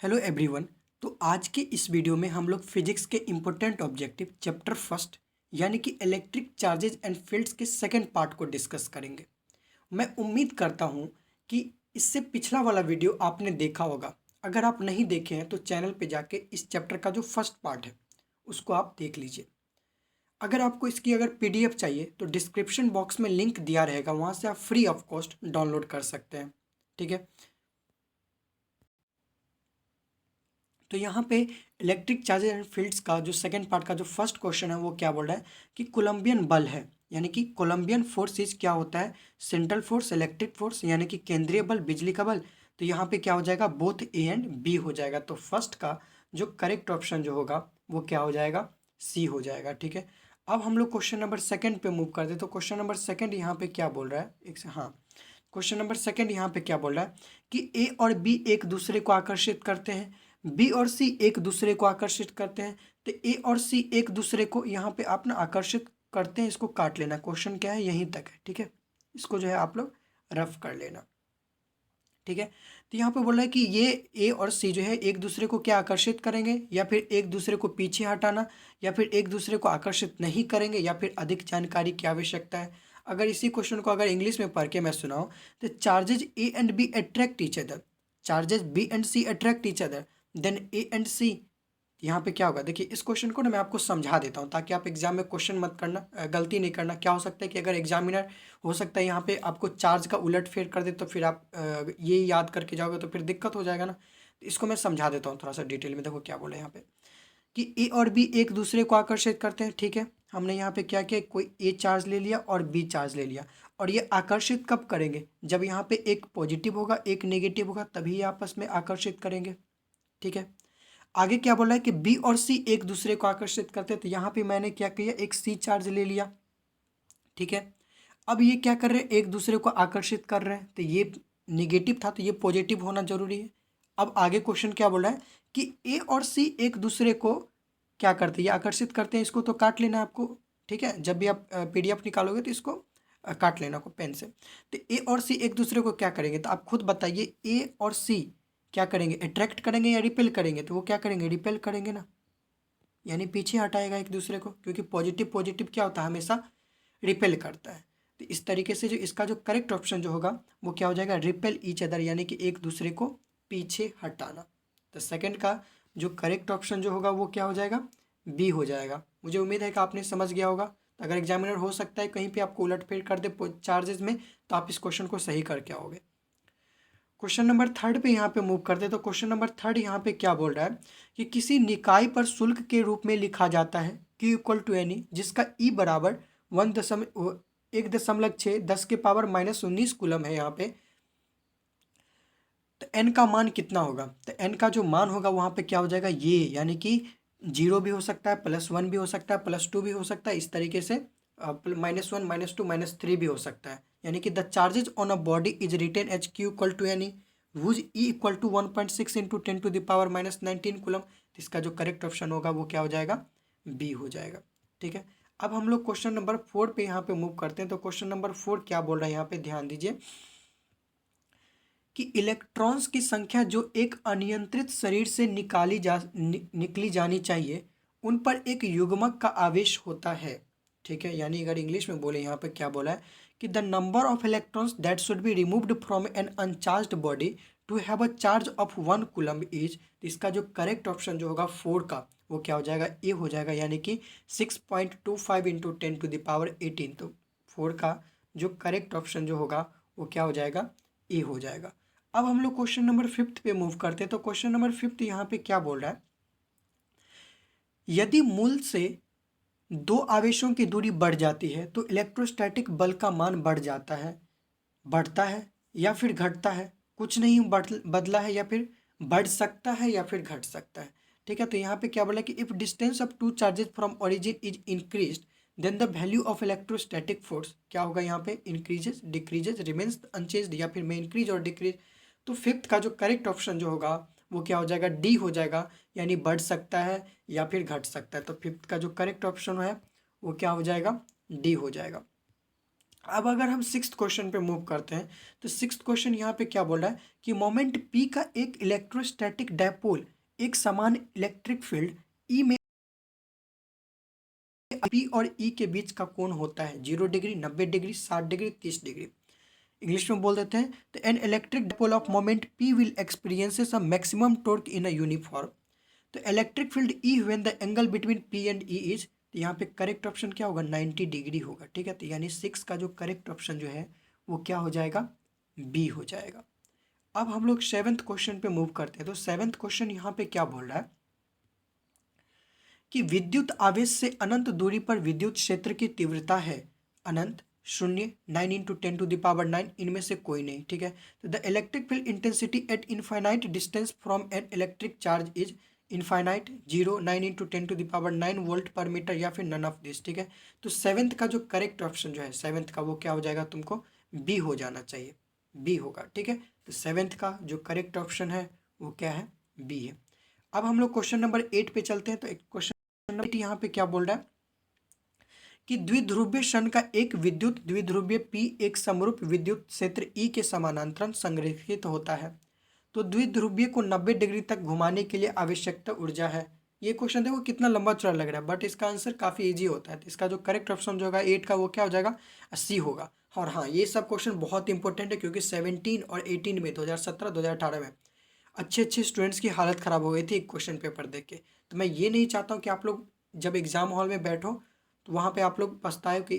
Hello everyone. तो आज के इस वीडियो में हम लोग फिजिक्स के इम्पोर्टेंट ऑब्जेक्टिव चैप्टर फर्स्ट यानी कि इलेक्ट्रिक चार्जेज एंड फील्ड्स के सेकंड पार्ट को डिस्कस करेंगे। मैं उम्मीद करता हूं कि इससे पिछला वाला वीडियो आपने देखा होगा। अगर आप नहीं देखे हैं तो चैनल पे जाके इस चैप्टर का जो फर्स्ट पार्ट है उसको आप देख लीजिए। अगर आपको इसकी अगर पीडीएफ चाहिए तो डिस्क्रिप्शन बॉक्स में लिंक दिया रहेगा, वहाँ से आप फ्री ऑफ कॉस्ट डाउनलोड कर सकते हैं। ठीक है, तो यहाँ पे इलेक्ट्रिक चार्जेस एंड फील्ड्स का जो सेकंड पार्ट का जो फर्स्ट क्वेश्चन है वो क्या बोल रहा है कि कोलंबियन बल है, यानी कि कोलंबियन फोर्स इज क्या होता है, सेंट्रल फोर्स, इलेक्ट्रिक फोर्स यानी कि केंद्रीय बल, बिजली का बल। तो यहाँ पे क्या हो जाएगा, बोथ ए एंड बी हो जाएगा। तो फर्स्ट का जो करेक्ट ऑप्शन जो होगा वो क्या हो जाएगा, सी हो जाएगा। ठीक है, अब हम लोग क्वेश्चन नंबर सेकंड पे मूव करते हैं। तो क्वेश्चन नंबर सेकंड यहाँ पे क्या बोल रहा है, एक से हाँ, क्वेश्चन नंबर सेकंड यहाँ पे क्या बोल रहा है कि ए और बी एक दूसरे को आकर्षित करते हैं, बी और सी एक दूसरे को आकर्षित करते हैं। तो ए और सी एक दूसरे को यहाँ पे आप ना आकर्षित करते हैं, इसको काट लेना। क्वेश्चन क्या है, यहीं तक है। ठीक है, इसको जो है आप लोग रफ कर लेना। ठीक है, तो यहाँ पे बोल रहा है कि ये ए और सी जो है एक दूसरे को क्या आकर्षित करेंगे, या फिर एक दूसरे को पीछे हटाना, या फिर एक दूसरे को आकर्षित नहीं करेंगे, या फिर अधिक जानकारी की आवश्यकता है। अगर इसी क्वेश्चन को अगर इंग्लिश में पढ़ के मैं सुनाऊँ तो charges A and B attract each other, charges B and C attract each other, then A and C. यहाँ पे क्या होगा, देखिए इस क्वेश्चन को ना मैं आपको समझा देता हूँ ताकि आप एग्जाम में क्वेश्चन मत करना, गलती नहीं करना। क्या हो सकता है कि अगर एग्जामिनर हो सकता है यहाँ पे आपको चार्ज का उलट फेर कर दे, तो फिर आप ये याद करके जाओगे तो फिर दिक्कत हो जाएगा ना। तो इसको मैं समझा देता हूँ थोड़ा सा डिटेल में। देखो क्या बोले यहाँ पे कि ए और बी एक दूसरे को आकर्षित करते हैं। ठीक है, हमने यहाँ पे क्या किया, कोई ए चार्ज ले लिया और बी चार्ज ले लिया, और ये आकर्षित कब करेंगे, जब यहाँ पे एक पॉजिटिव होगा एक नेगेटिव होगा, तभी ये आपस में आकर्षित करेंगे। ठीक है, आगे क्या बोला है कि बी और सी एक दूसरे को आकर्षित करते हैं। तो यहाँ पे मैंने क्या किया, एक सी चार्ज ले लिया। ठीक है, अब ये क्या कर रहे हैं, एक दूसरे को आकर्षित कर रहे हैं। तो ये निगेटिव था तो ये पॉजिटिव होना जरूरी है। अब आगे क्वेश्चन क्या बोला है कि ए और सी एक दूसरे को क्या करते हैं, ये आकर्षित करते हैं। इसको तो काट लेना है आपको। ठीक है, जब भी आप पीडीएफ निकालोगे तो इसको काट लेना को पेन से। तो ए और सी एक दूसरे को क्या करेंगे, तो आप खुद बताइए, ए और सी क्या करेंगे, अट्रैक्ट करेंगे या रिपेल करेंगे। तो वो क्या करेंगे, रिपेल करेंगे ना, यानी पीछे हटाएगा एक दूसरे को, क्योंकि पॉजिटिव पॉजिटिव क्या होता है, हमेशा रिपेल करता है। तो इस तरीके से जो इसका जो करेक्ट ऑप्शन जो होगा वो क्या हो जाएगा, रिपेल ईच अदर, यानी कि एक दूसरे को पीछे हटाना। तो सेकंड का जो करेक्ट ऑप्शन जो होगा वो क्या हो जाएगा, बी हो जाएगा। मुझे उम्मीद है कि आपने समझ गया होगा। तो अगर एग्जामिनर हो सकता है कहीं पे आपको उलटफेर कर दे चार्जेस में, तो आप इस क्वेश्चन को सही करके आओगे। क्वेश्चन नंबर थर्ड पे यहाँ पे मूव करते हैं। तो क्वेश्चन नंबर थर्ड यहाँ पे क्या बोल रहा है कि किसी निकाय पर शुल्क के रूप में लिखा जाता है Q इक्वल टू एनी, जिसका ई बराबर 1.6 10 के पावर -19 कूलम है यहाँ पे। तो एन का मान कितना होगा, तो एन का जो मान होगा वहाँ पे क्या हो जाएगा, ये यानी कि 0 भी हो सकता है, +1 भी हो सकता है, +2 भी हो सकता है, इस तरीके से -1 -2 -3 भी हो सकता है। यानी कि the charges on a body is written as Q equal to any whose e equal to 1.6 into 10⁻⁻19 coulomb. तो इसका जो करेक्ट ऑप्शन होगा वो क्या हो जाएगा, बी हो जाएगा। ठीक है, अब हम लोग क्वेश्चन नंबर 4 पे यहाँ पे मूव करते हैं। तो क्वेश्चन नंबर 4 क्या बोल रहा है यहाँ पे, ध्यान दीजिए कि इलेक्ट्रॉन्स की संख्या जो एक अनियंत्रित शरीर से निकली जानी चाहिए, उन पर एक युग्मक का आवेश होता है। ठीक है, यानी अगर इंग्लिश में बोले यहाँ पे क्या बोला है कि the number of electrons that should be removed from an uncharged body to have a charge of 1 coulomb is. इसका जो करेक्ट ऑप्शन जो होगा 4 का वो क्या हो जाएगा, ए हो जाएगा, यानी कि 6.25 इंटू 10⁻18। तो 4 का जो करेक्ट ऑप्शन जो होगा वो क्या हो जाएगा, ए हो जाएगा। अब हम लोग क्वेश्चन नंबर 5 पे मूव करते हैं। तो क्वेश्चन नंबर 5 यहाँ पे क्या बोल रहा है, यदि मूल से दो आवेशों की दूरी बढ़ जाती है तो इलेक्ट्रोस्टैटिक बल का मान बढ़ जाता है, बढ़ता है या फिर घटता है, कुछ नहीं बदला है, या फिर बढ़ सकता है या फिर घट सकता है। ठीक है, तो यहाँ पे क्या बोला कि if distance of two charges from origin is increase then the value of electrostatic force क्या होगा, यहाँ पे इंक्रीजेज, डिक्रीजेज, रिमेन्स अनचेंज्ड, या फिर में इंक्रीज और डिक्रीज। तो फिफ्थ का जो करेक्ट ऑप्शन जो होगा वो क्या हो जाएगा, डी हो जाएगा, यानी बढ़ सकता है या फिर घट सकता है। तो फिफ्थ का जो करेक्ट ऑप्शन है वो क्या हो जाएगा, डी हो जाएगा। अब अगर हम सिक्स्थ क्वेश्चन पे मूव करते हैं तो सिक्स्थ क्वेश्चन यहाँ पे क्या बोल रहा है कि मोमेंट पी का एक इलेक्ट्रोस्टैटिक डायपोल एक समान इलेक्ट्रिक फील्ड ई में पी और ई के बीच का कोण होता है 0 degree, 90 degree, 60 degree, 30 degree. English में बोल देते हैं तो an electric dipole of moment P will experiences a maximum torque in a uniform. तो electric field E when the angle between P and E is, तो यहाँ पे करेक्ट ऑप्शन क्या होगा 90 डिग्री होगा। ठीक है, तो यानी सिक्स का जो करेक्ट ऑप्शन जो है वो क्या हो जाएगा, बी हो जाएगा। अब हम लोग सेवेंथ क्वेश्चन पे मूव करते हैं। तो सेवेंथ क्वेश्चन यहाँ पे क्या बोल रहा है कि विद्युत आवेश से अनंत दूरी पर विद्युत क्षेत्र की तीव्रता है अनंत, शून्य, 9 × 10⁻⁹ इनमें से कोई नहीं। ठीक है, तो the electric field intensity at infinite distance from an electric charge is infinite, 0, 9 × 10⁻⁹ volt पर मीटर या फिर नन ऑफ दिस। ठीक है, तो सेवेंथ का जो करेक्ट ऑप्शन जो है सेवेंथ का वो क्या हो जाएगा, तुमको बी हो जाना चाहिए, बी होगा। ठीक है, तो सेवेंथ का जो करेक्ट ऑप्शन है वो क्या है, बी है। अब हम लोग क्वेश्चन नंबर 8 पे चलते हैं। तो एक क्वेश्चन यहाँ पे क्या बोल रहा है कि द्विध्रुवीय शन का एक विद्युत द्विध्रुवीय पी एक समरूप विद्युत क्षेत्र ई के समानांतर संग्रहित होता है। तो द्विध्रुवीय को 90 डिग्री तक घुमाने के लिए आवश्यकता ऊर्जा है। ये क्वेश्चन देखो कितना लंबा चौड़ा लग रहा है, बट इसका आंसर काफ़ी इजी होता है। तो इसका जो करेक्ट ऑप्शन जो होगा 8 का वो क्या हो जाएगा, सी होगा। और हाँ, ये सब क्वेश्चन बहुत इंपॉर्टेंट है क्योंकि 17 और 18 में 2017-2018 में अच्छे अच्छे स्टूडेंट्स की हालत ख़राब हो गई थी एक क्वेश्चन पेपर देख के। तो मैं ये नहीं चाहता हूँ कि आप लोग जब एग्ज़ाम हॉल में बैठो तो वहाँ पे आप लोग पछताए कि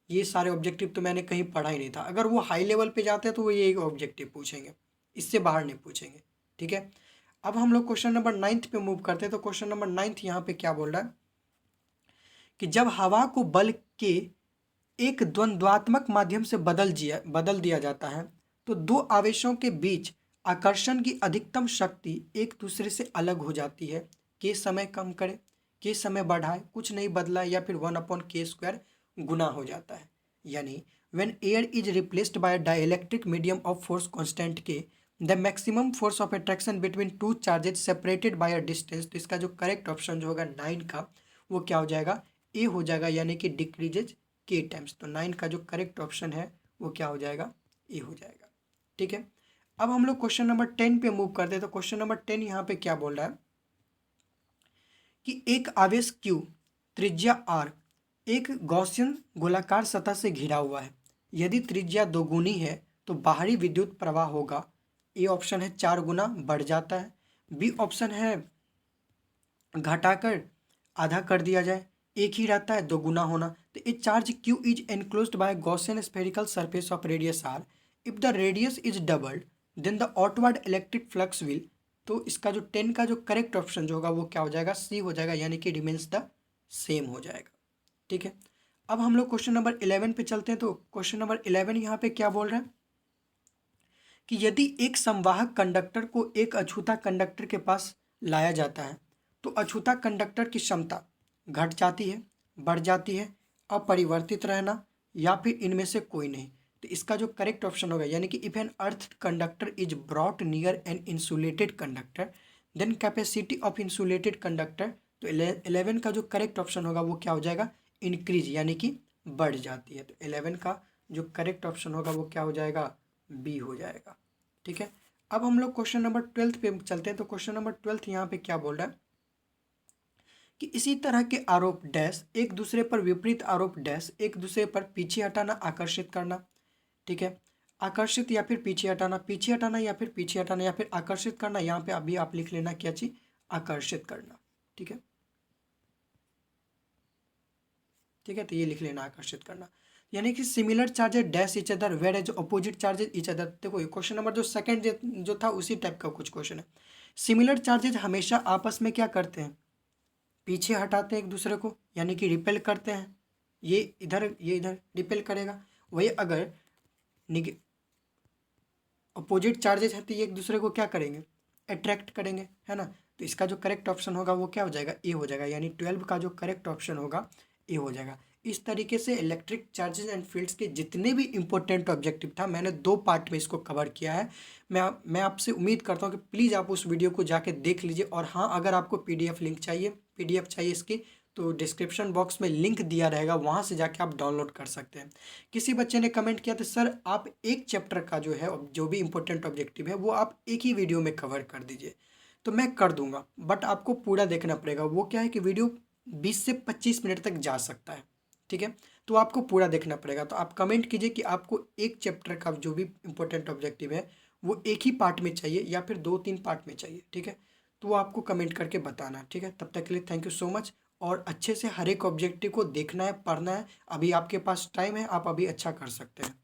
ये सारे ऑब्जेक्टिव तो मैंने कहीं पढ़ा ही नहीं था। अगर वो हाई लेवल पे जाते हैं तो वो ये ऑब्जेक्टिव पूछेंगे, इससे बाहर नहीं पूछेंगे। ठीक है, अब हम लोग क्वेश्चन नंबर 9 पे मूव करते हैं। तो क्वेश्चन नंबर 9 यहाँ पे क्या बोल रहा है कि जब हवा को बल के एक द्वंद्वात्मक माध्यम से बदल दिया जाता है तो दो आवेशों के बीच आकर्षण की अधिकतम शक्ति एक दूसरे से अलग हो जाती है। के समय कम करे, के समय बढ़ाए, कुछ नहीं बदला, या फिर 1/k² गुना हो जाता है। यानी when air is replaced by dielectric medium of force constant के, the maximum force of attraction between two charges separated by a distance. तो इसका जो करेक्ट ऑप्शन जो होगा 9 का वो क्या हो जाएगा, ए हो जाएगा, यानी कि डिक्रीजेज के टाइम्स। तो 9 का जो करेक्ट ऑप्शन है वो क्या हो जाएगा, ए हो जाएगा। ठीक है, अब हम लोग क्वेश्चन नंबर 10 पे मूव करते हैं। तो क्वेश्चन नंबर 10 यहाँ पे क्या बोल रहा है कि एक आवेश Q त्रिज्या R एक गॉसियन गोलाकार सतह से घिरा हुआ है। यदि त्रिज्या दोगुनी है तो बाहरी विद्युत प्रवाह होगा। ए ऑप्शन है 4 गुना बढ़ जाता है, बी ऑप्शन है घटाकर आधा कर दिया जाए, एक ही रहता है, दो गुना होना। तो a charge Q is enclosed by Gaussian spherical surface of radius R, if the radius is doubled then the outward electric flux will. तो इसका जो 10 का जो करेक्ट ऑप्शन जो होगा वो क्या हो जाएगा, सी हो जाएगा, यानी कि रिमेन्स द सेम हो जाएगा। ठीक है, अब हम लोग क्वेश्चन नंबर 11 पे चलते हैं। तो क्वेश्चन नंबर 11 यहाँ पे क्या बोल रहे हैं कि यदि एक संवाहक कंडक्टर को एक अछूता कंडक्टर के पास लाया जाता है तो अछूता कंडक्टर की क्षमता घट जाती है, बढ़ जाती है, अपरिवर्तित रहना, या फिर इनमें से कोई नहीं। तो इसका जो करेक्ट ऑप्शन होगा, यानी कि if an earth conductor is brought near an insulated conductor then capacity of insulated conductor. तो 11 का जो करेक्ट ऑप्शन होगा वो क्या हो जाएगा, इंक्रीज, यानी कि बढ़ जाती है। तो 11 का जो करेक्ट ऑप्शन होगा वो क्या हो जाएगा, बी हो जाएगा। ठीक है, अब हम लोग क्वेश्चन नंबर 12 पे चलते हैं। तो क्वेश्चन नंबर 12 यहाँ पे क्या बोल रहा है कि इसी तरह के आरोप डैश एक दूसरे पर विपरीत आरोप डैश एक दूसरे पर पीछे हटाना, आकर्षित करना। ठीक है, आकर्षित या फिर पीछे हटाना, पीछे हटाना या फिर पीछे हटाना, या फिर आकर्षित करना। यहाँ पे अभी आप लिख लेना क्या चीज, आकर्षित करना। ठीक है, ठीक है, तो ये लिख लेना आकर्षित करना, यानी कि similar charges dash each other whereas opposite charges each other. देखो ये क्वेश्चन नंबर जो सेकंड जो था उसी टाइप का कुछ क्वेश्चन है। सिमिलर चार्जेस हमेशा आपस में क्या करते हैं, पीछे हटाते हैं एक दूसरे को, यानी कि रिपेल करते हैं। ये इधर रिपेल करेगा। वही अगर अपोजिट चार्जेस है तो ये एक दूसरे को क्या करेंगे, अट्रैक्ट करेंगे, है ना। तो इसका जो करेक्ट ऑप्शन होगा वो क्या हो जाएगा, ए हो जाएगा, यानी 12 का जो करेक्ट ऑप्शन होगा ए हो जाएगा। इस तरीके से इलेक्ट्रिक चार्जेस एंड फील्ड्स के जितने भी इंपॉर्टेंट ऑब्जेक्टिव था मैंने 2 पार्ट में इसको कवर किया है। मैं आपसे उम्मीद करता हूँ कि प्लीज़ आप उस वीडियो को जाके देख लीजिए। और हाँ, अगर आपको PDF लिंक चाहिए, PDF चाहिए इसकी, तो डिस्क्रिप्शन बॉक्स में लिंक दिया रहेगा, वहाँ से जाके आप डाउनलोड कर सकते हैं। किसी बच्चे ने कमेंट किया था सर आप एक चैप्टर का जो है जो भी इम्पोर्टेंट ऑब्जेक्टिव है वो आप एक ही वीडियो में कवर कर दीजिए। तो मैं कर दूंगा, बट आपको पूरा देखना पड़ेगा। वो क्या है कि वीडियो 20 से 25 मिनट तक जा सकता है, ठीक है। तो आपको पूरा देखना पड़ेगा। तो आप कमेंट कीजिए कि आपको एक चैप्टर का जो भी इम्पोर्टेंट ऑब्जेक्टिव है वो एक ही पार्ट में चाहिए या फिर 2-3 पार्ट में चाहिए, ठीक है। तो वो आपको कमेंट करके बताना, ठीक है। तब तक के लिए थैंक यू सो मच। और अच्छे से हर एक ऑब्जेक्टिव को देखना है, पढ़ना है। अभी आपके पास टाइम है, आप अभी अच्छा कर सकते हैं।